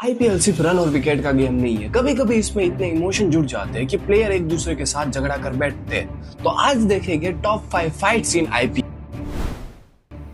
IPL सिर्फ run और wicket का गेम नहीं है। कभी कभी इसमें इतने इमोशन जुड़ जाते हैं कि प्लेयर एक दूसरे के साथ झगड़ा कर बैठते हैं। तो आज देखेंगे top 5 fights in IPL.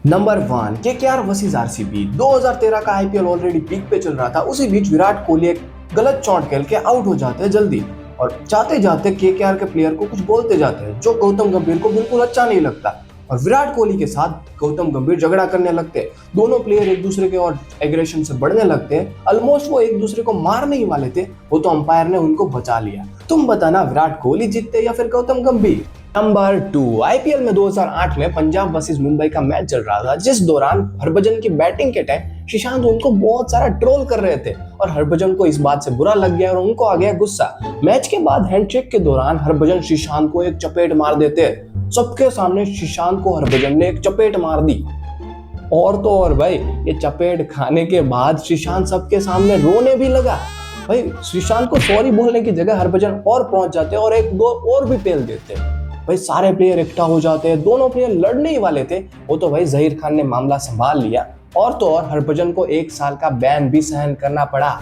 Number 1, KKR versus RCB. 2013 का आईपीएल ऑलरेडी पीक पे चल रहा था। उसी बीच विराट कोहली एक गलत चौंट खेल के आउट हो जाते हैं जल्दी, और जाते जाते केकेआर के प्लेयर को कुछ बोलते जाते हैं जो गौतम गंभीर को बिल्कुल अच्छा नहीं लगता, और विराट कोहली के साथ गौतम गंभीर झगड़ा करने लगते हैं। दोनों प्लेयर एक दूसरे के और एग्रेशन से बढ़ने लगते हैं। ऑलमोस्ट वो एक दूसरे को मारने ही वाले थे, वो तो अंपायर ने उनको बचा लिया। तुम बताना, विराट कोहली जीतते या फिर गौतम गंभीर? नंबर 2, आईपीएल में 2008 में पंजाब वर्सेस मुंबई का मैच चल रहा था, जिस दौरान हरभजन की बैटिंग के टाइम ईशांत उनको बहुत सारा ट्रोल कर रहे थे, और हरभजन को इस बात से बुरा लग गया और उनको आ गया गुस्सा। मैच के बाद हैंडशेक के दौरान हरभजन ईशांत को एक चपेट मार देते हैं। सबके सामने ईशांत को हरभजन ने एक चपेट मार दी, और तो और भाई ये चपेट खाने के बाद ईशांत सबके सामने रोने भी लगा। भाई ईशांत को सॉरी बोलने की जगह हरभजन और पहुंच जाते और एक दो और भी पेल देते। भाई सारे प्लेयर इकट्ठा हो जाते हैं। दोनों प्लेयर लड़ने ही वाले थे, वो तो भाई जहीर खान ने मामला संभाल लिया, और तो और हरभजन को 1 साल का बैन भी सहन करना पड़ा।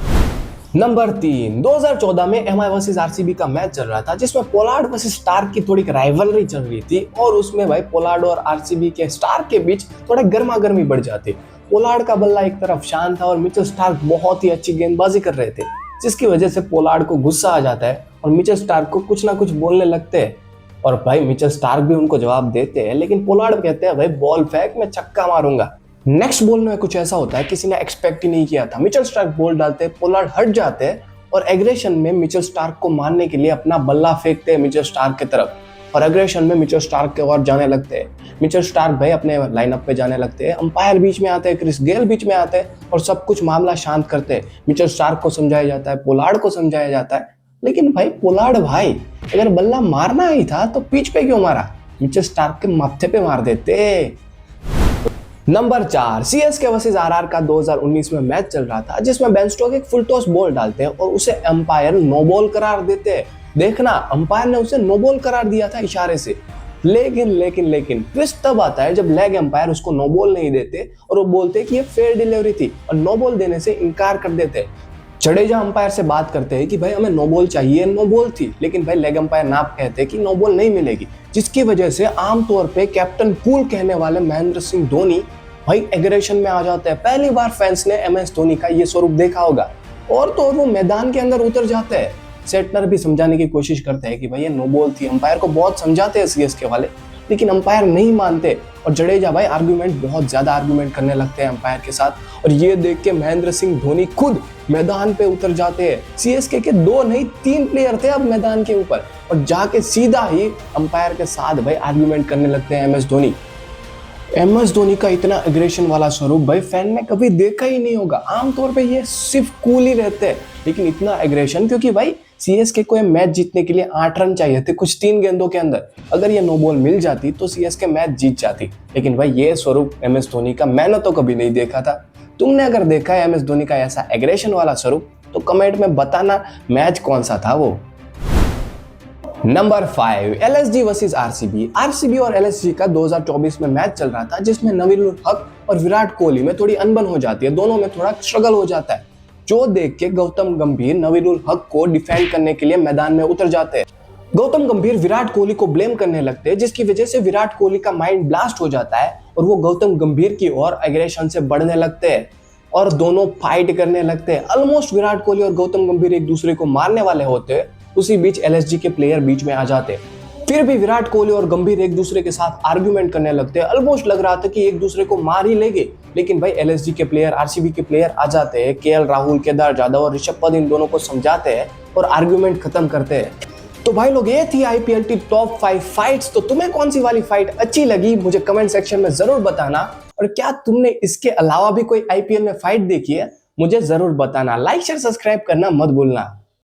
नंबर 3, 2014 में एमआई वर्सेस आरसीबी का मैच चल रहा था, जिसमें पोलार्ड वर्सेस स्टार्क की थोड़ी राइवलरी चल रही थी, और उसमें भाई पोलार्ड और आरसीबी के स्टार्क के बीच थोड़ा गर्मा गर्मी बढ़ जाती। पोलार्ड का बल्ला एक तरफ शांत था और मिचेल स्टार्क बहुत ही अच्छी गेंदबाजी कर रहे थे, जिसकी वजह से पोलार्ड को गुस्सा आ जाता है और मिचेल स्टार्क को कुछ ना कुछ बोलने लगते हैं, और भाई मिचेल स्टार्क भी उनको जवाब देते हैं, लेकिन पोलार्ड कहते हैं भाई बॉल फेंक, मैं छक्का मारूंगा। नेक्स्ट बॉल में कुछ ऐसा होता है किसी ने एक्सपेक्ट ही नहीं किया था। मिचेल स्टार्क बॉल डालते हैं, पोलार्ड हट जाते हैं, और एग्रेशन में मिचेल स्टार्क को मारने के लिए अपना बल्ला फेंकते हैं मिचेल स्टार्क की तरफ, और एग्रेशन में मिचेल स्टार्क के ओर जाने लगते हैं। मिचेल स्टार्क भाई अपने लाइनअप पे जाने लगते हैं। अंपायर बीच में आते हैं, क्रिस गेल बीच में आते हैं, और सब कुछ मामला शांत करते हैं। मिचेल स्टार्क को समझाया जाता है, पोलार्ड को समझाया जाता है, लेकिन भाई पोलार्ड भाई अगर बल्ला मारना ही था तो पिच पे क्यों मारा? मिचेल स्टार्क के माथे पे मार देते। नंबर 4, सीएसके वर्सेस आरआर का 2019 में मैच चल रहा था, जिसमें बेन स्टोक्स एक फुल टॉस बॉल डालते हैं और उसे अंपायर नो बॉल करार देते हैं। देखना, अंपायर ने उसे नो बॉल करार दिया था इशारे से, लेकिन ट्विस्ट तब आता है जब लेग अंपायर उसको नो बॉल नहीं देते और वो बोलते कि ये फेयर डिलीवरी थी, और नो बॉल देने से इनकार कर देते। जडेजा अंपायर से बात करते हैं कि भाई हमें नो बॉल चाहिए, नो बॉल थी, लेकिन भाई लेग अंपायर ना कहते हैं कि नो बॉल नहीं मिलेगी, जिसकी वजह से आमतौर पे कैप्टन कूल कहने वाले महेंद्र सिंह धोनी भाई एग्रेशन में आ जाते हैं। पहली बार फैंस ने एमएस धोनी का ये स्वरूप देखा होगा, और तो और वो मैदान के अंदर उतर जाते हैं। सेटनर भी समझाने की कोशिश करते हैं कि भाई ये नो बॉल थी, अंपायर को बहुत समझाते हैं सीएसके वाले, लेकिन अंपायर नहीं मानते, और जडेजा भाई बहुत ज्यादा आर्गुमेंट करने लगते हैं अंपायर के साथ, और ये देख के महेंद्र सिंह धोनी खुद मैदान पे उतर जाते हैं। सीएसके के 2 नहीं 3 प्लेयर थे अब मैदान के ऊपर, और जाके सीधा ही अंपायर के साथ भाई आर्गुमेंट करने लगते हैं एमएस धोनी। एमएस धोनी का इतना एग्रेशन वाला स्वरूप भाई फैन ने कभी देखा ही नहीं होगा। आमतौर पे ये सिर्फ कूल ही रहते हैं, लेकिन इतना एग्रेशन, क्योंकि भाई सीएसके को मैच जीतने के लिए 8 रन चाहिए थे कुछ 3 गेंदों के अंदर। अगर ये नो बॉल मिल जाती तो सीएसके मैच जीत जाती, लेकिन भाई ये स्वरूप एमएस धोनी का मैंने तो कभी नहीं देखा था। तुमने अगर देखा है एमएस धोनी का ऐसा एग्रेशन वाला स्वरूप तो कमेंट में बताना मैच कौन सा था वो। नंबर 5, एलएसजी वर्सेस आरसीबी और एलएसजी का 2024 में मैच चल रहा था, जिसमें नवीन उल हक और विराट कोहली में थोड़ी अनबन हो जाती है, दोनों में थोड़ा स्ट्रगल हो जाता है, जो देख के गौतम गंभीर नवीन उल हक को डिफेंड करने के लिए मैदान में उतर जाते हैं। गौतम गंभीर विराट कोहली को ब्लेम करने लगते हैं, जिसकी वजह से विराट कोहली का माइंड ब्लास्ट हो जाता है, और वो गौतम गंभीर की ओर एग्रेशन से बढ़ने लगते हैं, और दोनों फाइट करने लगते हैं। ऑलमोस्ट विराट कोहली और गौतम गंभीर एक दूसरे को मारने वाले होते हैं। उसी बीच एलएसजी के प्लेयर बीच में आ जाते, फिर भी विराट कोहली और गंभीर एक दूसरे के साथ आर्गुमेंट करने लगते हैं। ऑलमोस्ट लग रहा था कि एक दूसरे को मार ही लेंगे, लेकिन भाई एलएसजी के प्लेयर, आरसीबी के प्लेयर आ जाते हैं। केएल राहुल, केदार जाधव और ऋषभ पंत इन दोनों को समझाते हैं और आर्गुमेंट खत्म करते हैं। तो भाई लोग, ये थी आईपीएल की टॉप 5 फाइट्स। तो तुम्हें कौन सी वाली फाइट अच्छी लगी मुझे कमेंट सेक्शन में जरूर बताना, और क्या तुमने इसके अलावा भी कोई आईपीएल में फाइट देखी है मुझे जरूर बताना। लाइक शेयर सब्सक्राइब करना मत भूलना।